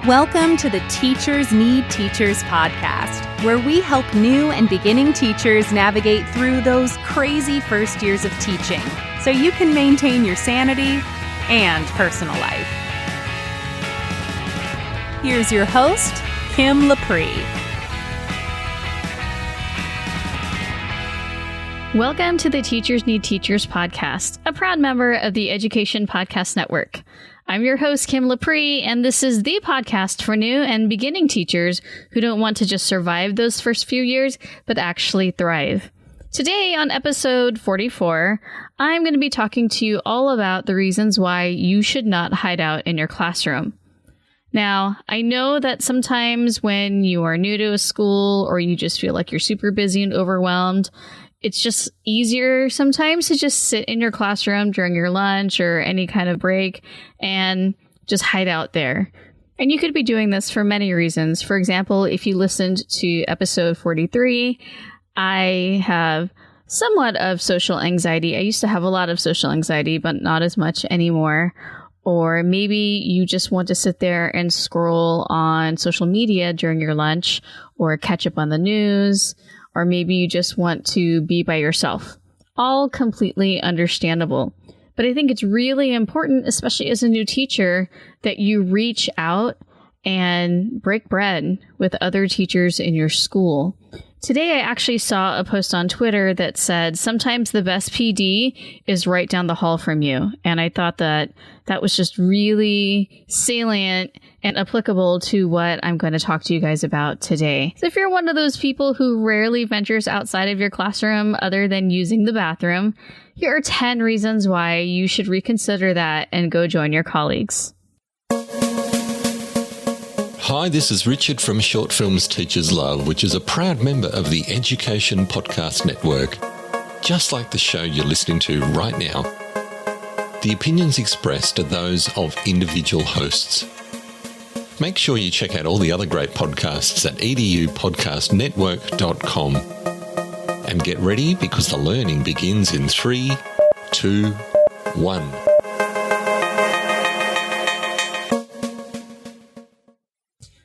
Welcome to the Teachers Need Teachers podcast, where we help new and beginning teachers navigate through those crazy first years of teaching so you can maintain your sanity and personal life. Here's your host, Kim Laprie. Welcome to the Teachers Need Teachers podcast, a proud member of the Education Podcast Network. I'm your host, Kim Laprie, and this is the podcast for new and beginning teachers who don't want to just survive those first few years, but actually thrive. Today on episode 44, I'm going to be talking to you all about the reasons why you should not hide out in your classroom. Now, I know that sometimes when you are new to a school or you just feel like you're super busy and overwhelmed, it's just easier sometimes to just sit in your classroom during your lunch or any kind of break and just hide out there. And you could be doing this for many reasons. For example, if you listened to episode 43, I have somewhat of social anxiety. I used to have a lot of social anxiety, but not as much anymore. Or maybe you just want to sit there and scroll on social media during your lunch or catch up on the news. Or maybe you just want to be by yourself. All completely understandable. But I think it's really important, especially as a new teacher, that you reach out and break bread with other teachers in your school. Today, I actually saw a post on Twitter that said, sometimes the best PD is right down the hall from you. And I thought that that was just really salient and applicable to what I'm going to talk to you guys about today. So if you're one of those people who rarely ventures outside of your classroom other than using the bathroom, here are 10 reasons why you should reconsider that and go join your colleagues. Hi, this is Richard from Short Films Teachers Love, which is a proud member of the Education Podcast Network. Just like the show you're listening to right now, the opinions expressed are those of individual hosts. Make sure you check out all the other great podcasts at edupodcastnetwork.com. And get ready because the learning begins in 3, 2, 1.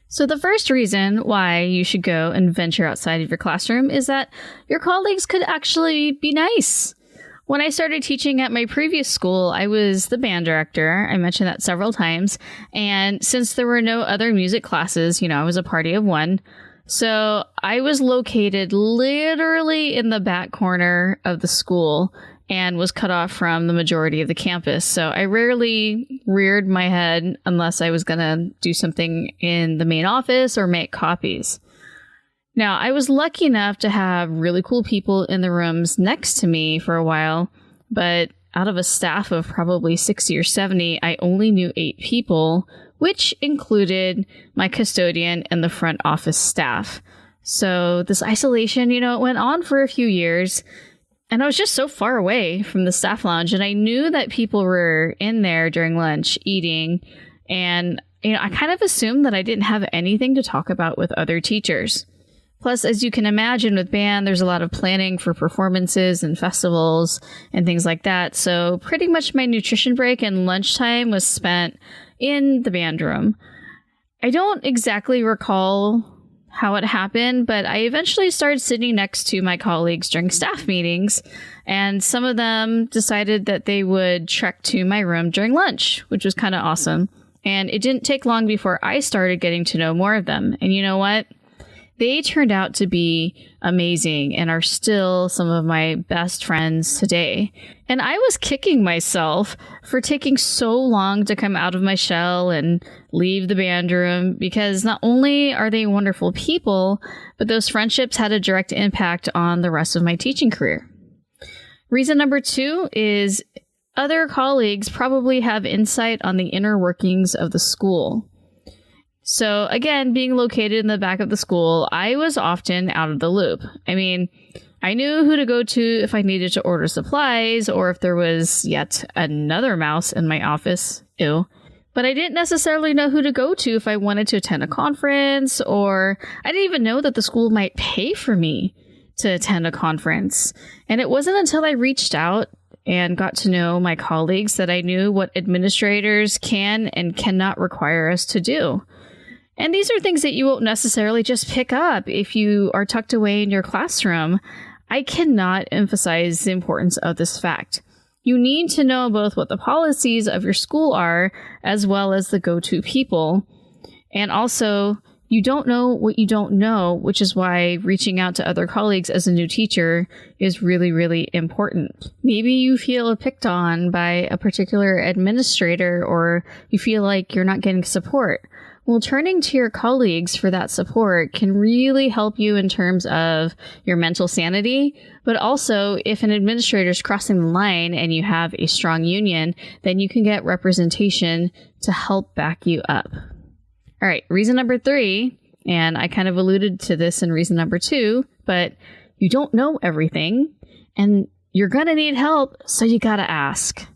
So the first reason why you should go and venture outside of your classroom is that your colleagues could actually be nice. When I started teaching at my previous school, I was the band director. I mentioned that several times. And since there were no other music classes, I was a party of one. So I was located literally in the back corner of the school and was cut off from the majority of the campus. So I rarely reared my head unless I was going to do something in the main office or make copies. Now, I was lucky enough to have really cool people in the rooms next to me for a while, but out of a staff of probably 60 or 70, I only knew 8 people, which included my custodian and the front office staff. So this isolation, it went on for a few years. And I was just so far away from the staff lounge, and I knew that people were in there during lunch eating. And, I kind of assumed that I didn't have anything to talk about with other teachers. Plus, as you can imagine with band, there's a lot of planning for performances and festivals and things like that. So pretty much my nutrition break and lunchtime was spent in the band room. I don't exactly recall how it happened, but I eventually started sitting next to my colleagues during staff meetings, and some of them decided that they would trek to my room during lunch, which was kind of awesome. And it didn't take long before I started getting to know more of them. And you know what? They turned out to be amazing and are still some of my best friends today. And I was kicking myself for taking so long to come out of my shell and leave the band room, because not only are they wonderful people, but those friendships had a direct impact on the rest of my teaching career. Reason number 2 is other colleagues probably have insight on the inner workings of the school. So again, being located in the back of the school, I was often out of the loop. I mean, I knew who to go to if I needed to order supplies or if there was yet another mouse in my office. Ew. But I didn't necessarily know who to go to if I wanted to attend a conference, or I didn't even know that the school might pay for me to attend a conference. And it wasn't until I reached out and got to know my colleagues that I knew what administrators can and cannot require us to do. And these are things that you won't necessarily just pick up if you are tucked away in your classroom. I cannot emphasize the importance of this fact. You need to know both what the policies of your school are, as well as the go-to people. And also, you don't know what you don't know, which is why reaching out to other colleagues as a new teacher is really, really important. Maybe you feel picked on by a particular administrator, or you feel like you're not getting support. Well, turning to your colleagues for that support can really help you in terms of your mental sanity. But also, if an administrator is crossing the line and you have a strong union, then you can get representation to help back you up. All right, reason number 3, and I kind of alluded to this in reason number 2, but you don't know everything and you're going to need help, so you got to ask.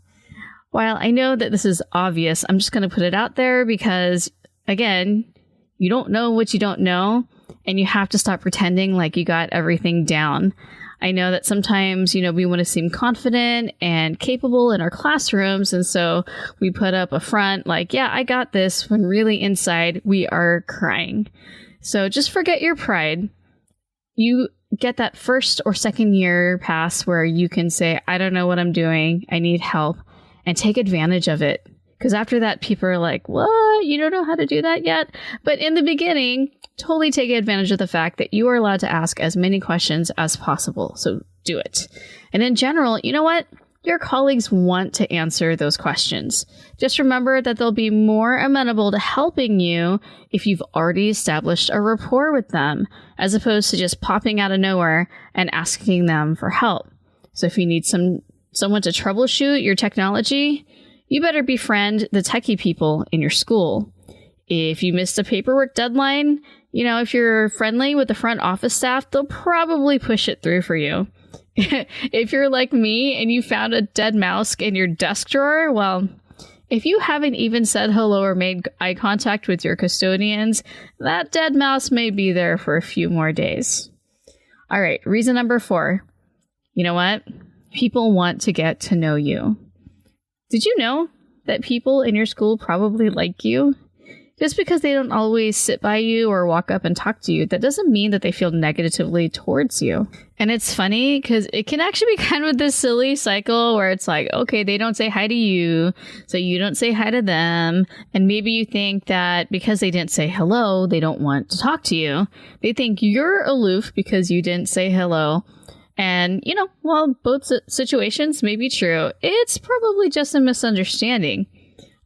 While I know that this is obvious, I'm just going to put it out there because, again, you don't know what you don't know, and you have to stop pretending like you got everything down. I know that sometimes, we want to seem confident and capable in our classrooms, and so we put up a front like, yeah, I got this, when really inside we are crying. So just forget your pride. You get that first or second year pass where you can say, I don't know what I'm doing, I need help, and take advantage of it. Because after that, people are like, what? You don't know how to do that yet? But in the beginning, totally take advantage of the fact that you are allowed to ask as many questions as possible. So do it. And in general, you know what? Your colleagues want to answer those questions. Just remember that they'll be more amenable to helping you if you've already established a rapport with them, as opposed to just popping out of nowhere and asking them for help. So if you need someone to troubleshoot your technology, you better befriend the techie people in your school. If you missed a paperwork deadline, if you're friendly with the front office staff, they'll probably push it through for you. If you're like me and you found a dead mouse in your desk drawer, well, if you haven't even said hello or made eye contact with your custodians, that dead mouse may be there for a few more days. All right, reason number 4. You know what? People want to get to know you. Did you know that people in your school probably like you? Just because they don't always sit by you or walk up and talk to you, that doesn't mean that they feel negatively towards you. And it's funny because it can actually be kind of this silly cycle where it's like, okay, they don't say hi to you, so you don't say hi to them. And maybe you think that because they didn't say hello, they don't want to talk to you. They think you're aloof because you didn't say hello. And, while both situations may be true, it's probably just a misunderstanding.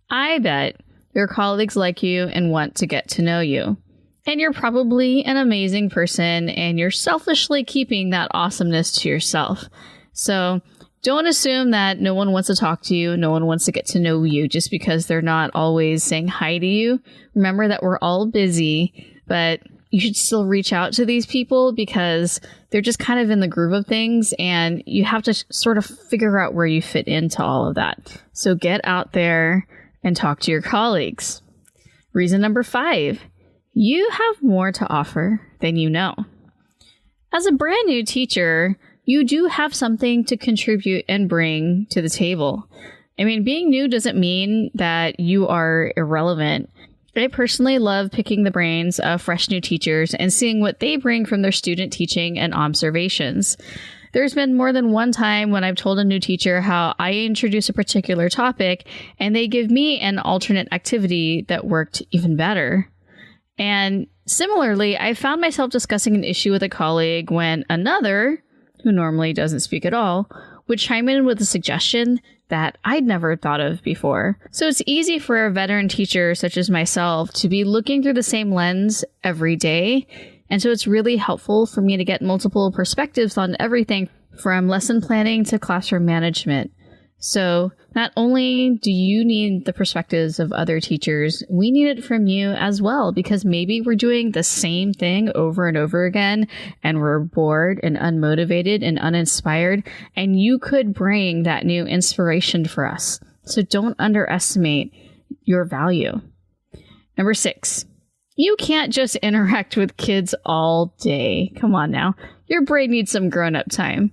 I bet your colleagues like you and want to get to know you. And you're probably an amazing person, and you're selfishly keeping that awesomeness to yourself. So don't assume that no one wants to talk to you, no one wants to get to know you just because they're not always saying hi to you. Remember that we're all busy, but you should still reach out to these people because they're just kind of in the groove of things, and you have to sort of figure out where you fit into all of that. So get out there and talk to your colleagues. Reason number 5, you have more to offer than you know. As a brand new teacher, you do have something to contribute and bring to the table. Being new doesn't mean that you are irrelevant. I personally love picking the brains of fresh new teachers and seeing what they bring from their student teaching and observations. There's been more than one time when I've told a new teacher how I introduce a particular topic and they give me an alternate activity that worked even better. And similarly, I found myself discussing an issue with a colleague when another, who normally doesn't speak at all, would chime in with a suggestion that I'd never thought of before. So it's easy for a veteran teacher such as myself to be looking through the same lens every day. And so it's really helpful for me to get multiple perspectives on everything from lesson planning to classroom management. So not only do you need the perspectives of other teachers, we need it from you as well, because maybe we're doing the same thing over and over again and we're bored and unmotivated and uninspired, and you could bring that new inspiration for us. So don't underestimate your value. Number 6, you can't just interact with kids all day. Come on now. Your brain needs some grown-up time.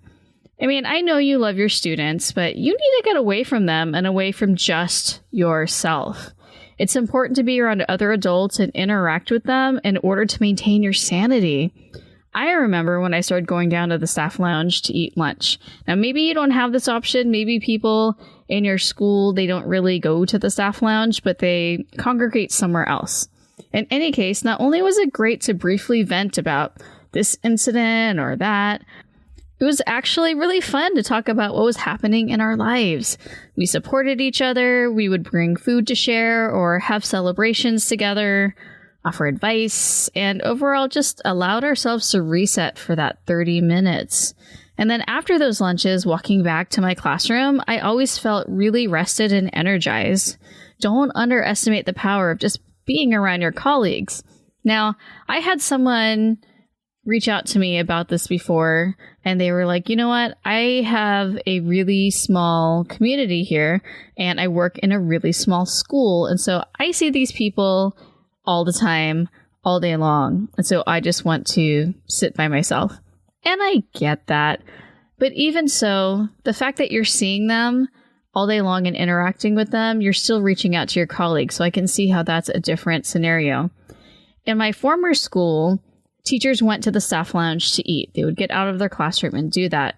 I know you love your students, but you need to get away from them and away from just yourself. It's important to be around other adults and interact with them in order to maintain your sanity. I remember when I started going down to the staff lounge to eat lunch. Now, maybe you don't have this option. Maybe people in your school, they don't really go to the staff lounge, but they congregate somewhere else. In any case, not only was it great to briefly vent about this incident or that, it was actually really fun to talk about what was happening in our lives. We supported each other. We would bring food to share or have celebrations together, offer advice, and overall just allowed ourselves to reset for that 30 minutes. And then after those lunches, walking back to my classroom, I always felt really rested and energized. Don't underestimate the power of just being around your colleagues. Now, I had someone reach out to me about this before, and they were like, you know what? I have a really small community here, and I work in a really small school. And so I see these people all the time, all day long. And so I just want to sit by myself. And I get that. But even so, the fact that you're seeing them all day long and interacting with them, you're still reaching out to your colleagues. So I can see how that's a different scenario. In my former school, teachers went to the staff lounge to eat. They would get out of their classroom and do that.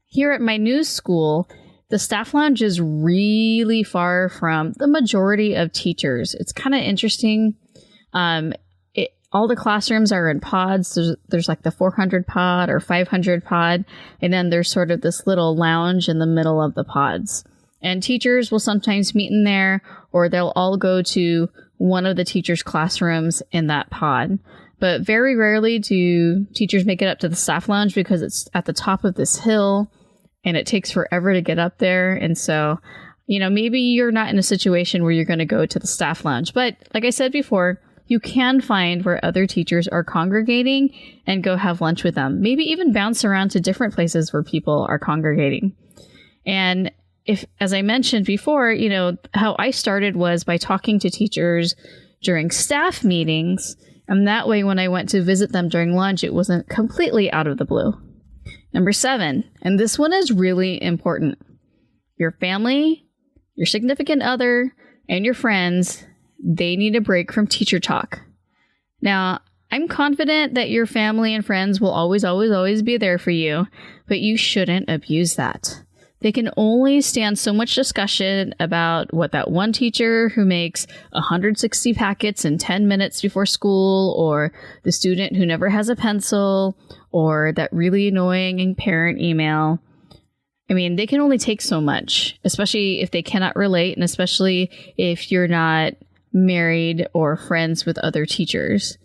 Here at my new school, the staff lounge is really far from the majority of teachers. It's kind of interesting. All the classrooms are in pods. There's like the 400 pod or 500 pod. And then there's sort of this little lounge in the middle of the pods. And teachers will sometimes meet in there, or they'll all go to one of the teachers' classrooms in that pod. But very rarely do teachers make it up to the staff lounge because it's at the top of this hill and it takes forever to get up there. And so, maybe you're not in a situation where you're going to go to the staff lounge. But like I said before, you can find where other teachers are congregating and go have lunch with them. Maybe even bounce around to different places where people are congregating. And if, as I mentioned before, how I started was by talking to teachers during staff meetings. And that way, when I went to visit them during lunch, it wasn't completely out of the blue. Number 7, and this one is really important. Your family, your significant other, and your friends, they need a break from teacher talk. Now, I'm confident that your family and friends will always, always, always be there for you, but you shouldn't abuse that. They can only stand so much discussion about what that one teacher who makes 160 packets in 10 minutes before school, or the student who never has a pencil, or that really annoying parent email. I mean, they can only take so much, especially if they cannot relate, and especially if you're not married or friends with other teachers.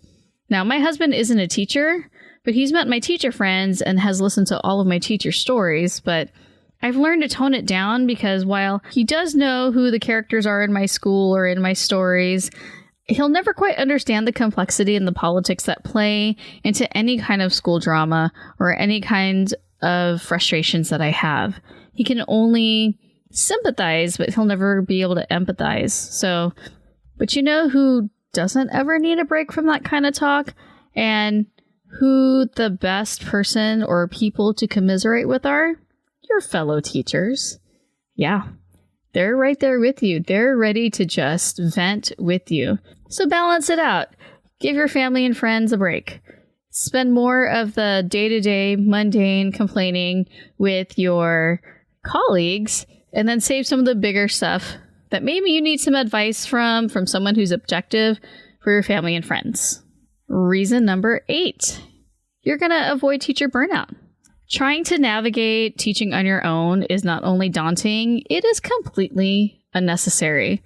Now, my husband isn't a teacher, but he's met my teacher friends and has listened to all of my teacher stories, but I've learned to tone it down because while he does know who the characters are in my school or in my stories, he'll never quite understand the complexity and the politics that play into any kind of school drama or any kind of frustrations that I have. He can only sympathize, but he'll never be able to empathize. So, but you know who doesn't ever need a break from that kind of talk, and who the best person or people to commiserate with are? Your fellow teachers. Yeah, they're right there with you. They're ready to just vent with you. So balance it out. Give your family and friends a break. Spend more of the day-to-day mundane complaining with your colleagues, and then save some of the bigger stuff that maybe you need some advice from someone who's objective for your family and friends. Reason number 8, you're going to avoid teacher burnout. Trying to navigate teaching on your own is not only daunting, it is completely unnecessary.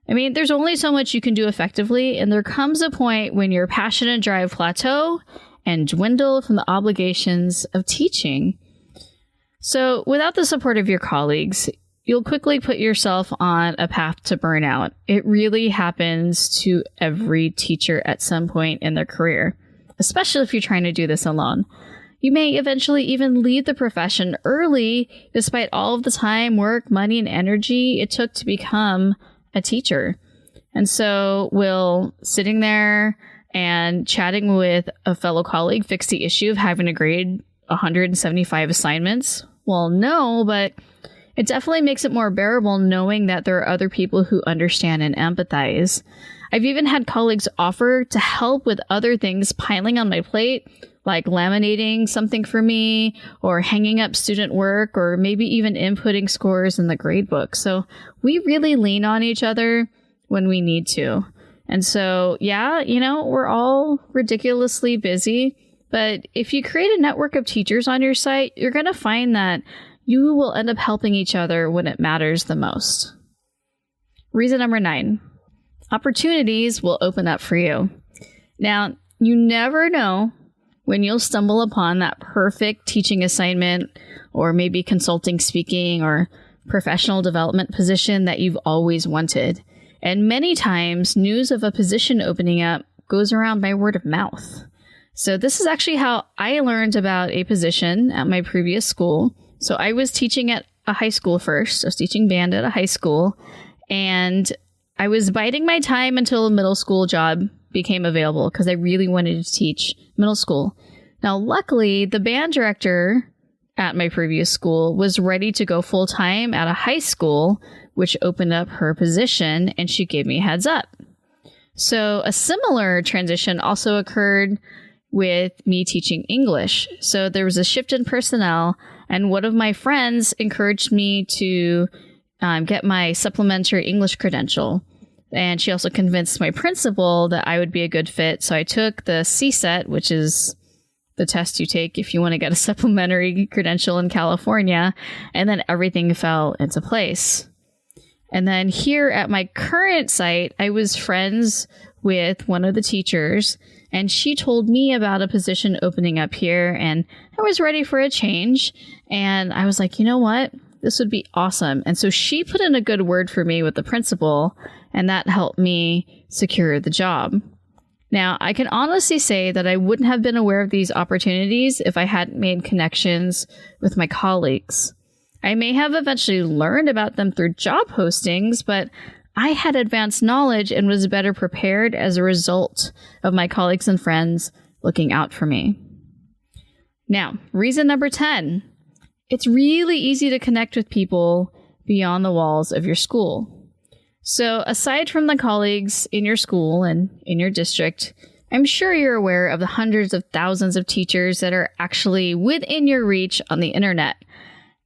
I mean, there's only so much you can do effectively, and there comes a point when your passion and drive plateau and dwindle from the obligations of teaching. So without the support of your colleagues, you'll quickly put yourself on a path to burnout. It really happens to every teacher at some point in their career, especially if you're trying to do this alone. You may eventually even leave the profession early, despite all of the time, work, money, and energy it took to become a teacher. And so will sitting there and chatting with a fellow colleague fix the issue of having to grade 175 assignments? Well, no, but It definitely makes it more bearable knowing that there are other people who understand and empathize. I've even had colleagues offer to help with other things piling on my plate, like laminating something for me, or hanging up student work, or maybe even inputting scores in the gradebook. So we really lean on each other when we need to. And so, yeah, we're all ridiculously busy, but if you create a network of teachers on your site, you're going to find that you will end up helping each other when it matters the most. Reason number 9, opportunities will open up for you. Now, you never know when you'll stumble upon that perfect teaching assignment, or maybe consulting, speaking, or professional development position that you've always wanted. And many times, news of a position opening up goes around by word of mouth. So this is actually how I learned about a position at my previous school. So I was teaching at a high school first. I was teaching band at a high school, and I was biding my time until a middle school job became available because I really wanted to teach middle school. Now, luckily, the band director at my previous school was ready to go full time at a high school, which opened up her position, and she gave me a heads up. So a similar transition also occurred with me teaching English. So there was a shift in personnel, and one of my friends encouraged me to get my supplementary English credential. And she also convinced my principal that I would be a good fit. So I took the CSET, which is the test you take if you want to get a supplementary credential in California, and then everything fell into place. And then here at my current site, I was friends with one of the teachers, and she told me about a position opening up here, and I was ready for a change. And I was like, you know what? This would be awesome. And so she put in a good word for me with the principal, and that helped me secure the job. Now, I can honestly say that I wouldn't have been aware of these opportunities if I hadn't made connections with my colleagues. I may have eventually learned about them through job postings, but I had advanced knowledge and was better prepared as a result of my colleagues and friends looking out for me. Now, reason number 10, it's really easy to connect with people beyond the walls of your school. So aside from the colleagues in your school and in your district, I'm sure you're aware of the hundreds of thousands of teachers that are actually within your reach on the internet.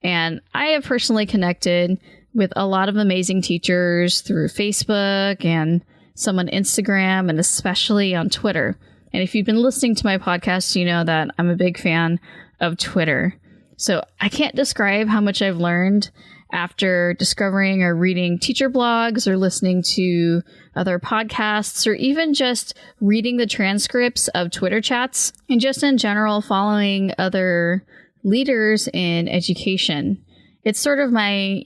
And I have personally connected with a lot of amazing teachers through Facebook and some on Instagram and especially on Twitter. And if you've been listening to my podcast, you know that I'm a big fan of Twitter. So I can't describe how much I've learned after discovering or reading teacher blogs or listening to other podcasts or even just reading the transcripts of Twitter chats and just in general following other leaders in education. It's sort of my,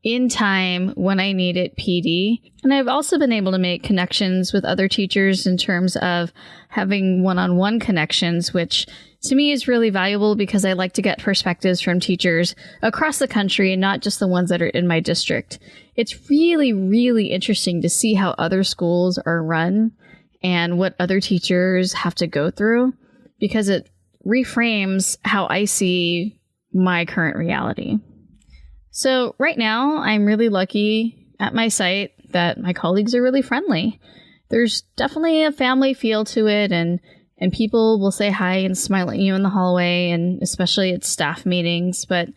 in time when I need it PD. And I've also been able to make connections with other teachers in terms of having one-on-one connections, which to me is really valuable because I like to get perspectives from teachers across the country and not just the ones that are in my district. It's really, really interesting to see how other schools are run and what other teachers have to go through because it reframes how I see my current reality. So right now, I'm really lucky at my site that my colleagues are really friendly. There's definitely a family feel to it, and people will say hi and smile at you in the hallway, and especially at staff meetings. But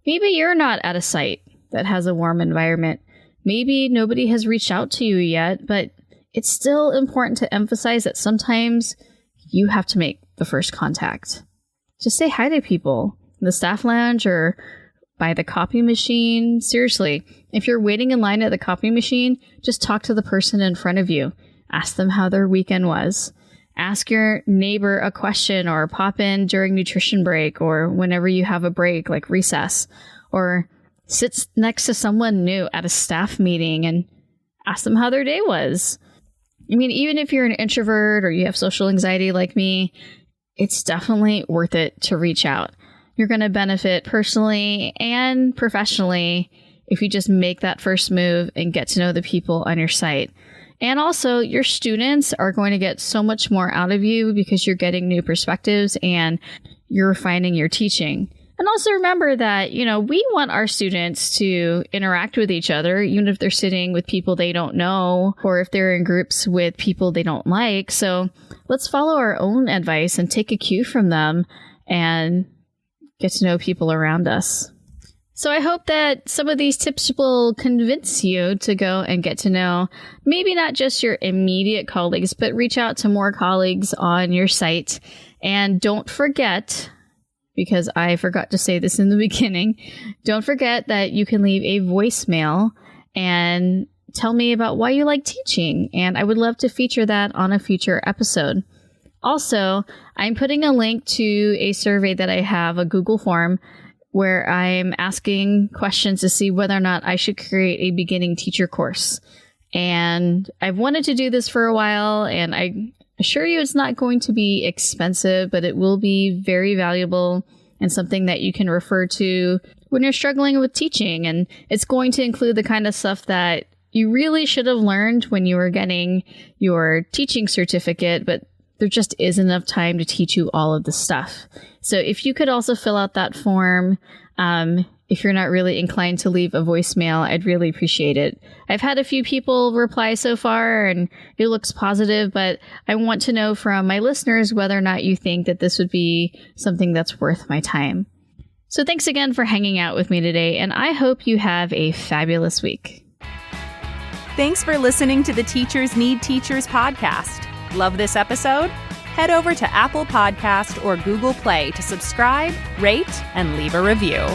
maybe you're not at a site that has a warm environment. Maybe nobody has reached out to you yet, but it's still important to emphasize that sometimes you have to make the first contact. Just say hi to people in the staff lounge or by the copy machine. Seriously, if you're waiting in line at the copy machine, just talk to the person in front of you. Ask them how their weekend was. Ask your neighbor a question or pop in during nutrition break or whenever you have a break like recess, or sit next to someone new at a staff meeting and ask them how their day was. I mean, even if you're an introvert or you have social anxiety like me, it's definitely worth it to reach out. You're going to benefit personally and professionally if you just make that first move and get to know the people on your site. And also, your students are going to get so much more out of you because you're getting new perspectives and you're refining your teaching. And also remember that, we want our students to interact with each other, even if they're sitting with people they don't know or if they're in groups with people they don't like. So let's follow our own advice and take a cue from them and get to know people around us. So I hope that some of these tips will convince you to go and get to know maybe not just your immediate colleagues, but reach out to more colleagues on your site. And don't forget, because I forgot to say this in the beginning, don't forget that you can leave a voicemail and tell me about why you like teaching. And I would love to feature that on a future episode. Also, I'm putting a link to a survey that I have, a Google form, where I'm asking questions to see whether or not I should create a beginning teacher course. And I've wanted to do this for a while, and I assure you it's not going to be expensive, but it will be very valuable and something that you can refer to when you're struggling with teaching. And it's going to include the kind of stuff that you really should have learned when you were getting your teaching certificate, but there just isn't enough time to teach you all of the stuff. So if you could also fill out that form, if you're not really inclined to leave a voicemail, I'd really appreciate it. I've had a few people reply so far and it looks positive, but I want to know from my listeners whether or not you think that this would be something that's worth my time. So thanks again for hanging out with me today, and I hope you have a fabulous week. Thanks for listening to the Teachers Need Teachers podcast. Love this episode? Head over to Apple Podcast or Google Play to subscribe, rate, and leave a review.